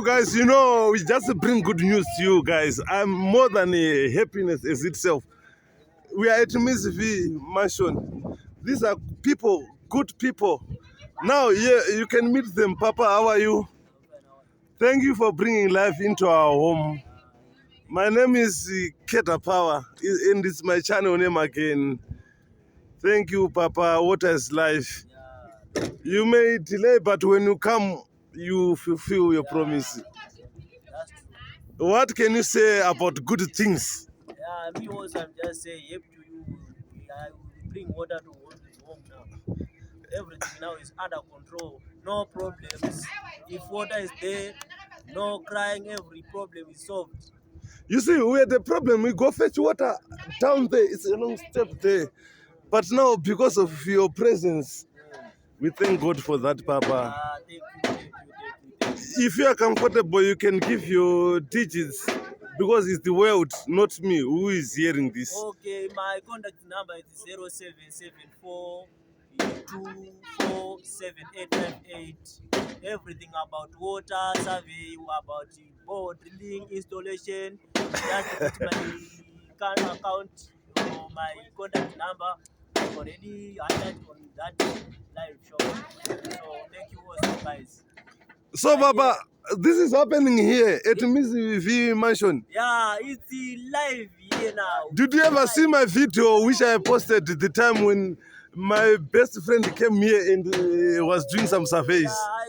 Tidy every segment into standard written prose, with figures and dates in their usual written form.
Guys, you know, we just bring good news to you guys. I'm more than a happiness as itself. We are at Miss V Mansion. These are people, good people. Now, yeah, you can meet them. Papa, how are you? Thank you for bringing life into our home. My name is Keta Power, and it's my channel name again. Thank you, Papa. What is life? You may delay, but when you come, you fulfill your promise. What can you say about good things? Yeah, me also, I'm just saying, help to you. I will bring water to home now. Everything now is under control. No problems. If water is there, no crying. Every problem is solved. You see, we had a problem. We go fetch water down there. It's a long step there. But now, because of your presence, we thank God for that, Papa. Thank you, thank you, thank you. If you are comfortable, you can give your digits because it's the world, not me, who is hearing this. Okay, my contact number is 0774 247 Everything about water survey, about bore drilling installation. Just put my account or my contact number. I've already highlighted on that live show. So thank you also, guys. So, Papa, this is happening here at Miss V Mansion. Yeah, it's live here now. Did you ever see my video which I posted the time when my best friend came here and was doing some surveys? Yeah,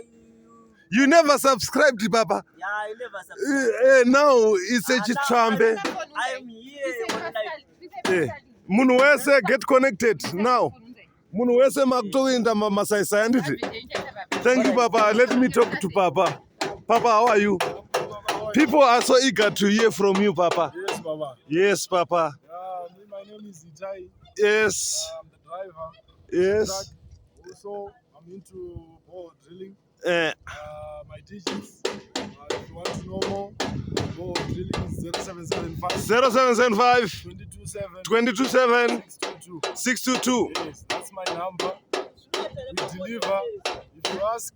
You never subscribed, Papa. yeah, I never subscribed. Now it's a chitrambe. I'm here on live. Munwese, get connected now. Munwese makutoinda masaisa anditi. Thank you, Papa. Let me talk to Papa. Papa, how are you? People are so eager to hear from you, Papa. Yes, Baba. Yes, Papa. My name is Itai. Yes. I'm the driver. Yes. Also, I'm into bore drilling. Uh, My digits, if you want to know more, bore drilling is 0775 0775 227 227 622. 622. Yes, that's my number. We deliver. If you ask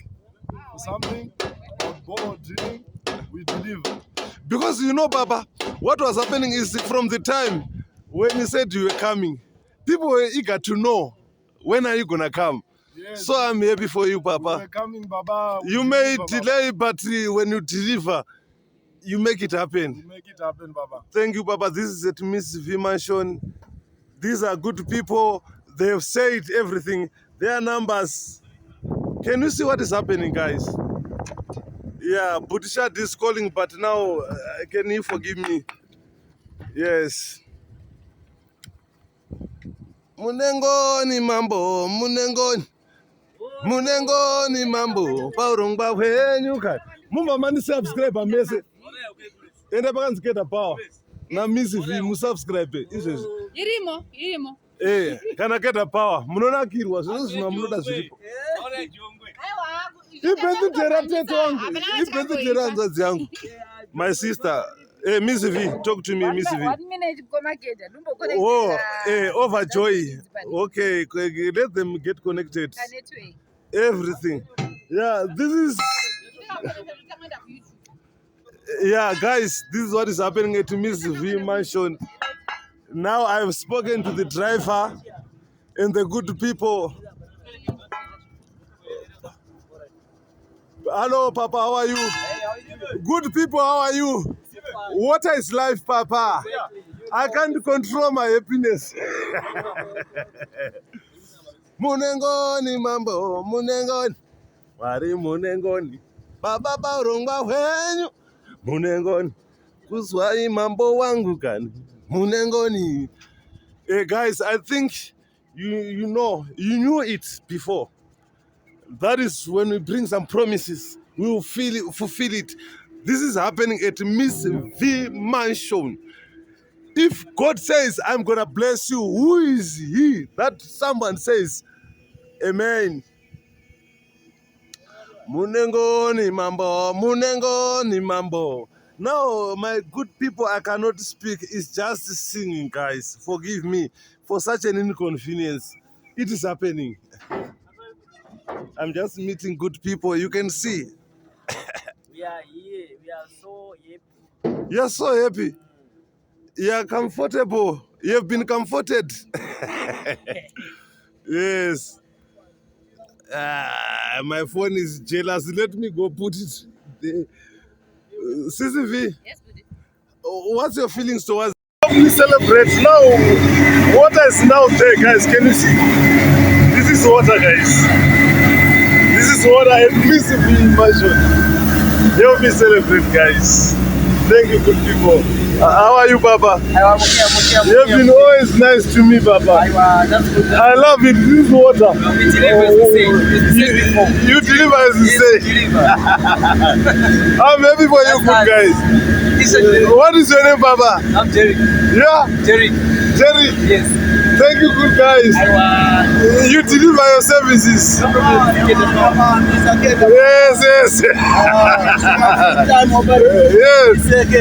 for something about bore drilling, we deliver. Because you know, Papa, what was happening is from the time when you said you were coming, people were eager to know when are you gonna come. Yes, So I'm happy for you, Papa. we're coming, Baba. We You may deliver, delay, but when you deliver, you make it Baba. happen. We make it happen, Baba. Thank you, Papa. This is at Miss V Mansion. These are good people. They have said everything. Their numbers. Can you see what is happening, guys? Yeah, Butishad is calling, but now, can you forgive me? Yes. Munengoni mambo, munengoni. Munengoni mambo, paurongba hwenyu kai. Mumba mani subscribe amese. Enda pakanziketa power. Na Miss V musubscribe. Izvezvi. Irimo. Kana keta power. Munonakirwa zvino zvino munoda zviripo. Ibhezidhera tete wangu. Ibhezidhera hanzvadzi yangu. My sister. Miss V, talk to me, Miss V. Oh, overjoy. Okay, let them get connected. Everything. Yeah, this is. Yeah, guys, this is what is happening at Miss V Mansion. Now I've spoken to the driver and the good people. Hello, Papa, how are you? Good people, how are you? Water is life, Papa. I can't control my happiness. Munengoni mambo, munengoni. Wari munengoni. Baba baurongwa hwenyu. Munengoni. Kuzwai mambo wangu kani. Munengoni. Hey guys, I think you knew it before. That is when we bring some promises, we will fulfill it. This is happening at Miss V Mansion. If God says, I'm going to bless you, who is he? That someone says, amen. Munengoni mambo, munengoni mambo. Now, my good people, I cannot speak. It's just singing, guys. Forgive me for such an inconvenience. It is happening. I'm just meeting good people. You can see. We are here. we are so happy. You're so happy. You're comfortable. You've been comforted. Yes. My phone is jealous. Let me go put it there. CCV, Yes, good. what's your feelings towards? We celebrate now. Water is now there, guys. Can you see? This is water, guys. This is water. At least be imagine. Help me celebrate, guys. Thank you, good people. How are you, Baba? You've been always nice to me, Baba. I love it. This is water. You deliver as you say. I'm happy for you, good guys. What is your name, Baba? I'm Jerry. Yeah? Jerry. Jerry? Yes. Thank you, good guys. You deliver your services. Yes, yes. Yes. Yes.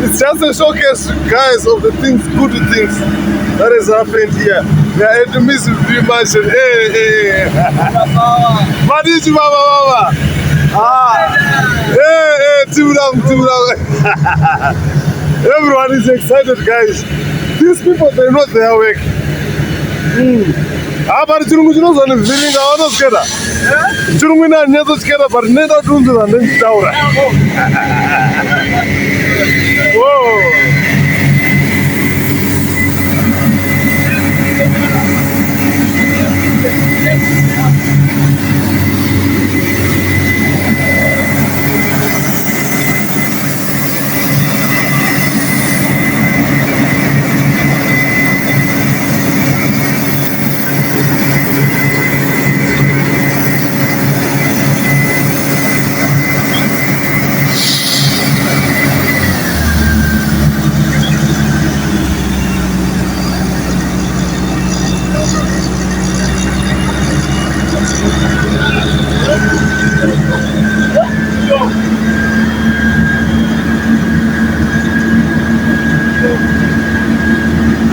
It's just a showcase, guys, of the things, good things that has happened here. We are enemies very much. Hey. Madichi, Baba. Hey, Timurang. Everyone is excited, guys. These people, they know their work. But chirungu chinozwa feeling avanoskeda. Chirungu ina nyatsotyera but nenda tunzura ndechitaura. Whoa.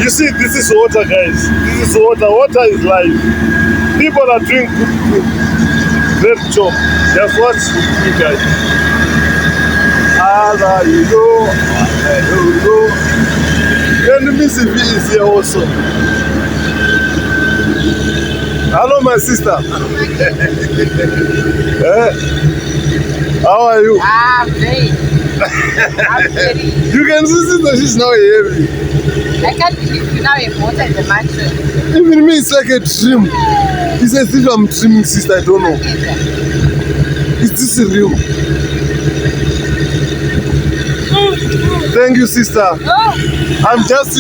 You see, this is water, guys. This is water. Water is life. People are doing good. Great job. Just watch you guys. You know. And Missy V is here also. Hello, my sister. How are you? I'm great. You can see that she's now heavy. I can't believe you now have water in the mansion. Even me, it's like a dream. It's as if I'm dreaming, sister. I don't know. Is this real? Thank you, sister. I'm just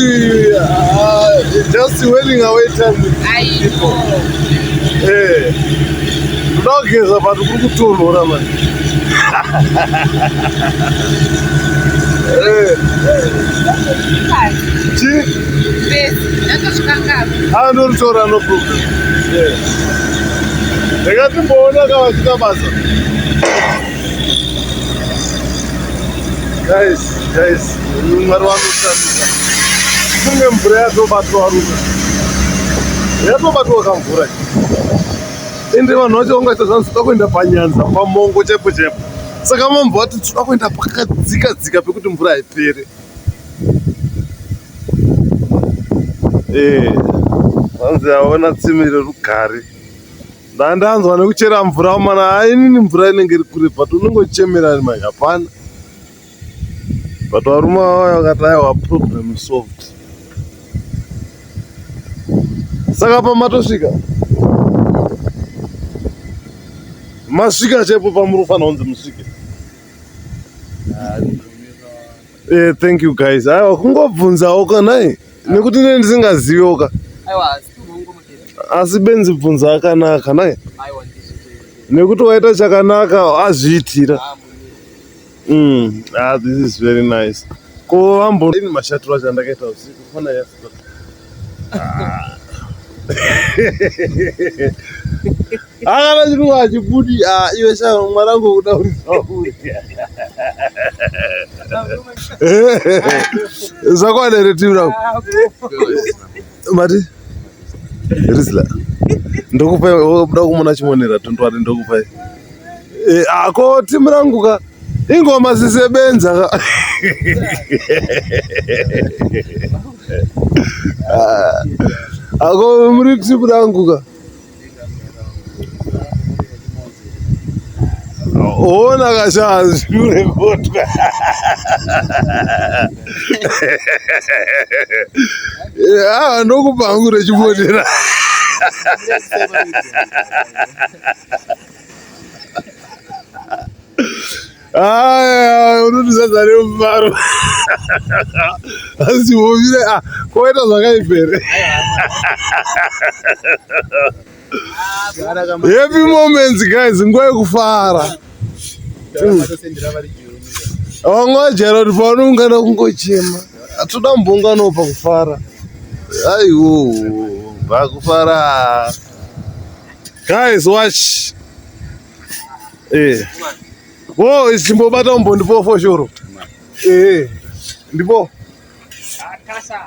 waiting away time with people. Hey, dog is about to go to man. I don't know, no problem. They got the guys, ende vanhu vacho vangaita zvanzi toda kuenda panyanza pamongo chepo saka mambo vati toda kuenda pakadzika pekuti mvura haipere. Vanzi haona tsime rerugare ndandanzwa nekuchera mvura mana hainini mvura inenge iri kure but unongochemera mai hapana but varume vavo vakati aiwa problem solved. Saka pamatosvika masvika chaipo pamunofanira kunzi musvike. Thank you guys. Aiwa kungobvunzawo kanai nekuti ne ndisingaziviwo ka asi benzi bvunza akanaka nai nekuti waita chakanaka azviitira. This is very nice. Ko vambo ini mashatiro acho andakaita usiku fana yasika akana chirungu hachibudi iwe sha mwarangu kuda urisauri zvakwana here timu rangu mati risla ndokupai woda kumona chimonera tondwari ndokupai Ako timu rangu ka ingoma zisebenza ka. Ako muri timu rangu ka. Ona kashazi kurekotwa. Ndokupangure chibodera. Unotizadza nemufaro. Asi movire koita zvakaipere. Happy moments guys, nguva yekufara. Wangwajera kuti paunongana kungochema. Atoda mumbongano pakufara. Aiwo, pakufara. Guys, watch. Wo, isimbobata umbondipo for sure. Ndipo. Akasa.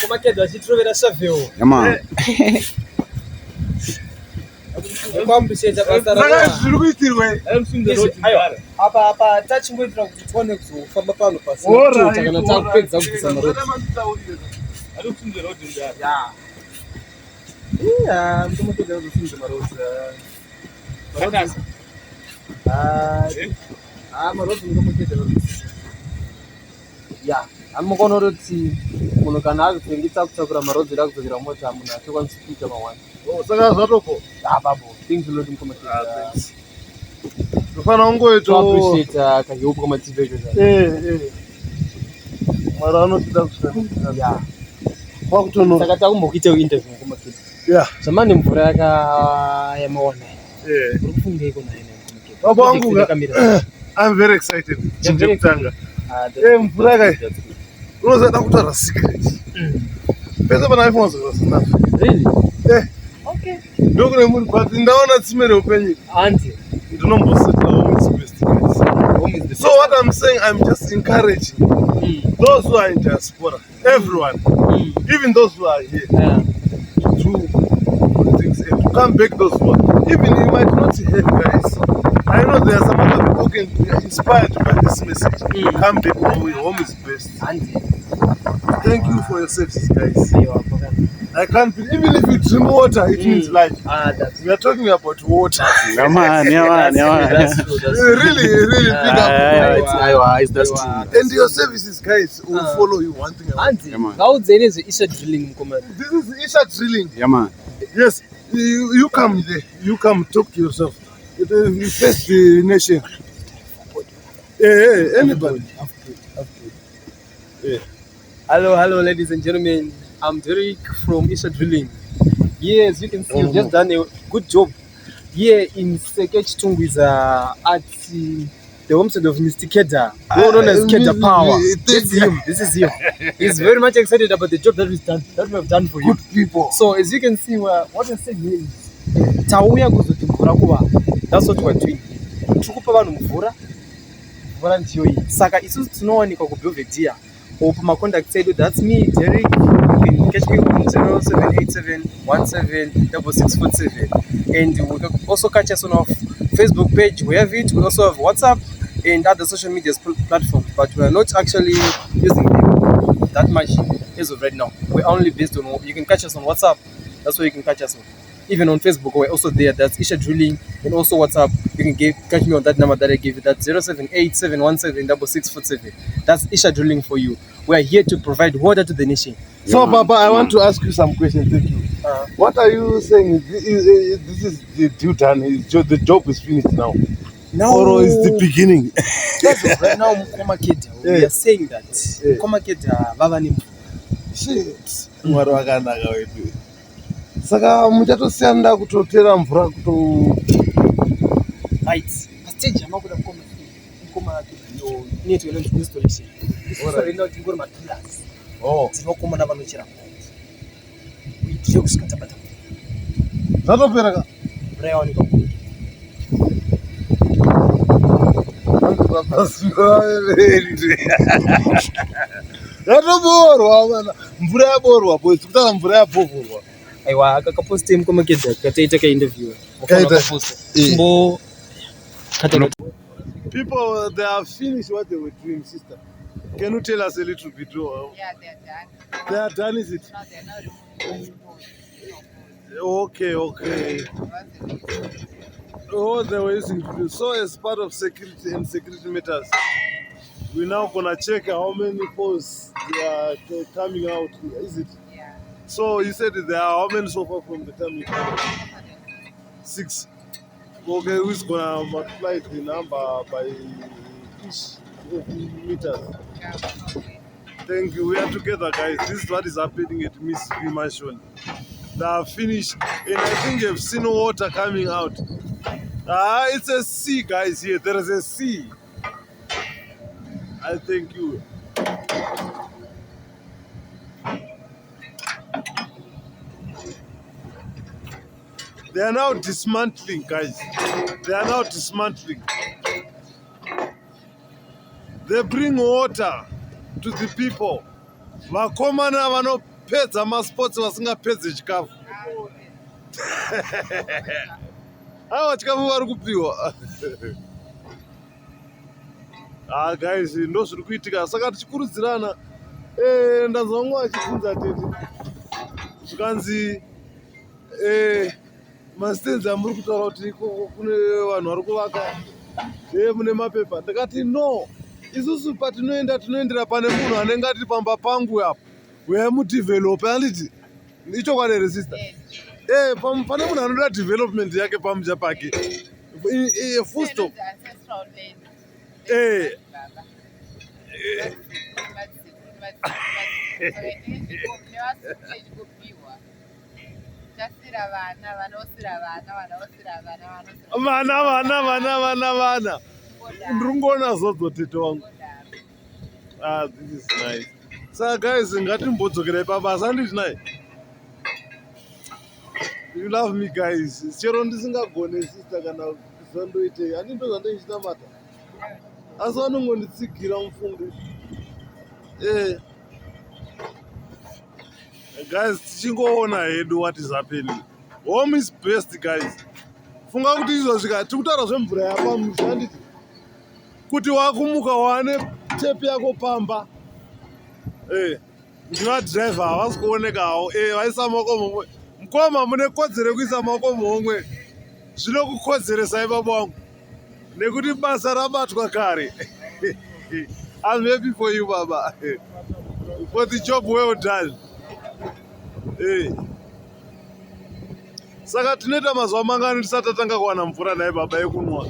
Como é que é? A gente vai ver essa viu. Mano. Vamos precisar passar lá. Apa tachimboitra kuti tione kuzofamba pano pasina kana takupedza kubvisa marodi. Mutomotodza kuzosimudza marodi. Marodi mutomotodza marodi. Amukona kuti munhu kana akutengesa kutakura marodzi akudzokera mota munhu achokwanisa kuita mawani. Saka zvatopo. Babo, things will not come together. Tofana ungoito. Appreciate kahiupo kama tiveko sasa. Mara anotida kusema. Kwa kutono. Saka takumbokuita interview kama kitu. Zamani mvura yamaona. Uri kufunga iko naye kumukira. Baba wangu. I'm very excited. Chinjekutanga. Mvura kai. Unozada kutaura secret. Pesa pana iPhone zvikasina. Really? Okay. Ndokune muri but ndaona tsime reupenyu. Auntie. Ndinomboseta home is best guys. So what I'm saying, I'm just encouraging those who are in diaspora, everyone, even those who are here, to put things in, to come back those who are. Even you might not hear guys. I know there are some other people who can be inspired by this message. Come back home is best. Auntie. Thank you for your services, guys. I can't believe, even if you drink water, it means life. We are talking about water. Man. That's true. Really big up. That's true. And your services, guys, will follow you one thing. Auntie, how is the Isha drilling? This is Isha drilling. Yeah, man. Yes, you come there. You come talk to yourself. You face the nation. Anybody. Hello, ladies and gentlemen. I'm Derek from Isha Drilling. Yes, you can see you've just done a good job here in Sekech Tungwi's at the homestead of Mr. Keda, known as Keda Power. This is him. He's very much excited about the job that we have done for you. Good people. So as you can see, what we're saying here is Tauya kuzoti mvura kuva. That's what we're doing. Tukupa vanhu mvura ndiyo iyi. Saka isusu tinowanikwa kuBelvedere. Or my contact said that's me, Derek. You can catch me on 0787176647. And you can also catch us on our Facebook page. We have it. We also have WhatsApp and other social media platforms. But we are not actually using them that much as of right now. We're only based on, you can catch us on WhatsApp. That's where you can catch us on. Even on Facebook, we're also there. That's Isha Drilling. And also WhatsApp, you can catch me on that number that I gave you. That's 0787176647. That's Isha Drilling for you. We are here to provide water to the nation. So, Papa, I want to ask you some questions. Thank you. What are you saying? This is the due done. The job is finished now. No. Or is the beginning? Yes, right now, we are saying that. Shit. Mwari wakanaka wedu. Saka muchatosiyanda kutotera mvura kuto. Right. Stage amakuda koma neto ino installation. Right now tingori mapillars. Tinokomana vanochera. Kuitira kusvikata bata. Zvatopera ka. Mvura yawanika kuti. Yatoboorwa mana. Mvura yaboorwa boys. Kutanga mvura yabhohorwa. Aiwa akaposta mukomekedza kataita kainterview. Kaita. Mbo People, they have finished what they were doing, sister. Can you tell us a little bit? Yeah, they're done. They are done, is it? No, they're not removing stones. Okay, okay. Oh, they were using to do. So as part of security and security matters, we're now gonna check how many posts they are coming out, is it? Yeah. So you said there are how many so far from the time you come? 6. Okay, who's gonna multiply the number by each meters? Yeah. Thank you. We are together, guys. This is what is happening at Miss V Mansion. They are finished, and I think you've seen water coming out. It's a sea, guys. Here, there is a sea. I thank you. They are now dismantling, guys. They are now dismantling. They bring water to the people. Vakomana vanopedza masports vasingapedzi chikafu. Ava chikafu vari kupiwa. Guys, ndo zviri kuitika. Saka tichikurudzirana. Ndanzwa mumwe achibvunza tete. Zvikanzi masitenzi amuri kutaura kuti kune vanhu vari kuvaka mune mapepa. Ndakati no. Isusu tinoendera pane munhu anenge ati pamba pangu apo. We are mudeveloper anditi. Ichokwadi here sister. Pane munhu anoda development yake pamusha pake. Full stop. Vana. Ndrungoona zodzo tete wangu. This is nice. Saka guys, ngatimbodzokera pabasa anditi naye. You love me guys. Chero ndisingagone sister kana kuzondoitei. Handito zvandoichitamata. Asi vanongonditsigira mufungu. Guys, tichingoona hedu what is happening. Home is best, guys. Funga kuti izvozvika tikutaura zvemvura yapamusha handiti. Kuti wakumuka wane tepi yako pamba. Ndimadhiraivha havasi kuonekawo. Vaisa maoko momwe. Mukoma mune kodzero yekuisa maoko momwe. Zvinokukodzeresai baba wangu. Nekuti basa rabatwa kare. I'm happy for you, Baba. For the job well done. Saka tinoita mazuva mangani tisati tatanga kuwana mvura naye baba yekunwa.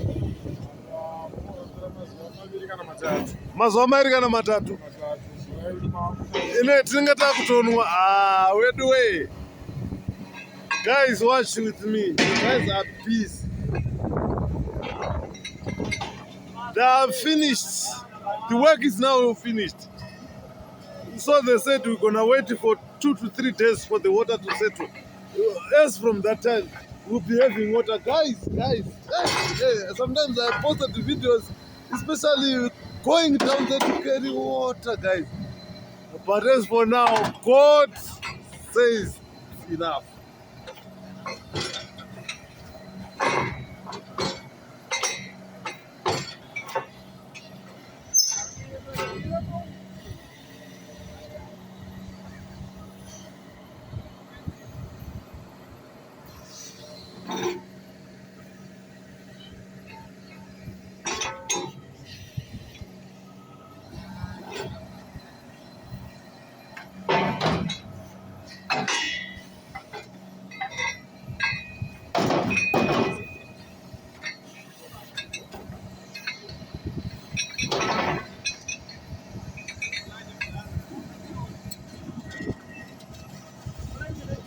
Mazuva mairi kana matatu. Ine tinenge takutonwa. Wedu way. Guys, watch with me. You guys are peace. They are finished. The work is now finished. So they said we're gonna wait for 2 to 3 days for the water to settle. As from that time, we'll be having water. Guys. Sometimes I posted the videos, especially going down there to carry water, guys. But as for now, God says enough.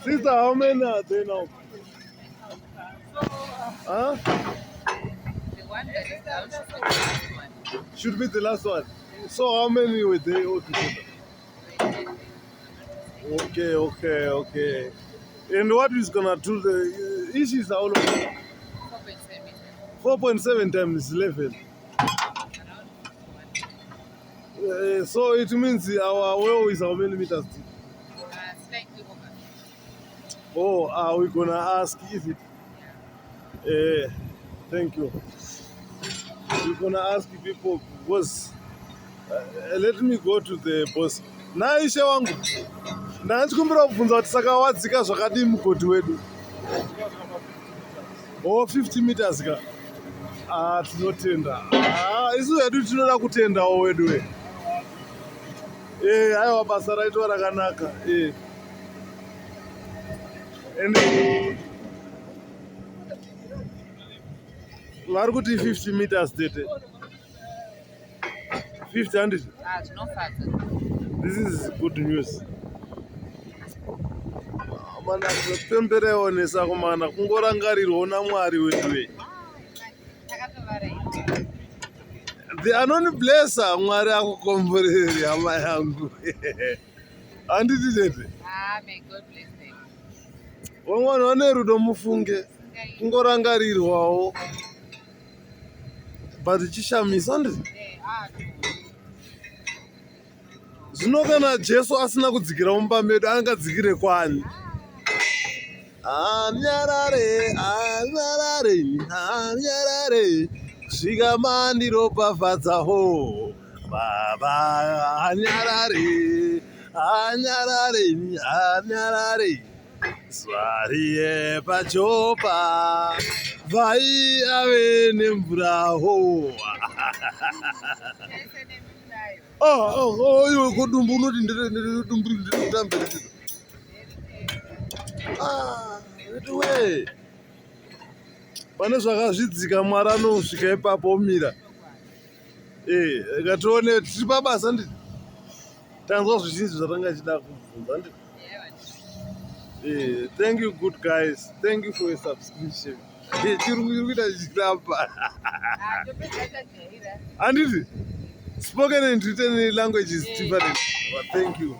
Sister, how many are there now? Huh? The one that is down should be the last one. Should be the last one. So how many were there altogether? Okay. And what is gonna do the issues are all over? 4.7 meters. 4.7 times 11. So it means our well is how many meters deep? Slightly over. Oh, are we gonna ask? Is it? Yeah. Thank you. We're gonna ask people because let me go to the boss. Naishe wangu. Ndachikumbira kubvunza kuti saka wadzika zvakadii mugodhi wedu? Oh, 50 meters ka. Tinotenda. Isu hedu tinoda kutendawo wedu we. Aiwa basa raitwa rakanaka. Ende vari kuti 50 meters tete. 50 handed. This is good news. Mana kupembereonesa kumana kungorangarirwa naMwari wedu we. The anoniblessa Mwari akukomboreri hama yangu. Handiti tete. May God bless them. Vamwana vane rudo mufunge kungorangarirwawo but chishamisa handiti. Zvino kana Jesu asina kudzikira mumba medu angadzikire kwani? Anyarare, anyarare, anyarare, svika ndiropafadzaho Baba. Anyarare, anyarare, anyarare, swariye pachopa vai ave nemvuraho. Iwe kodumbu unoti ndedumbu ndinotambereka. We pane zvakazvidzika Mwari anosvika ipapo omira. Ngatione tiri pabasa nditi. Tanzwa zvizhinji zvatangachida kubvunza nditi. Thank you good guys. Thank you for your subscription. Chirungu kuita chichirapa. Handiti? Spoken and written language is different. Thank you.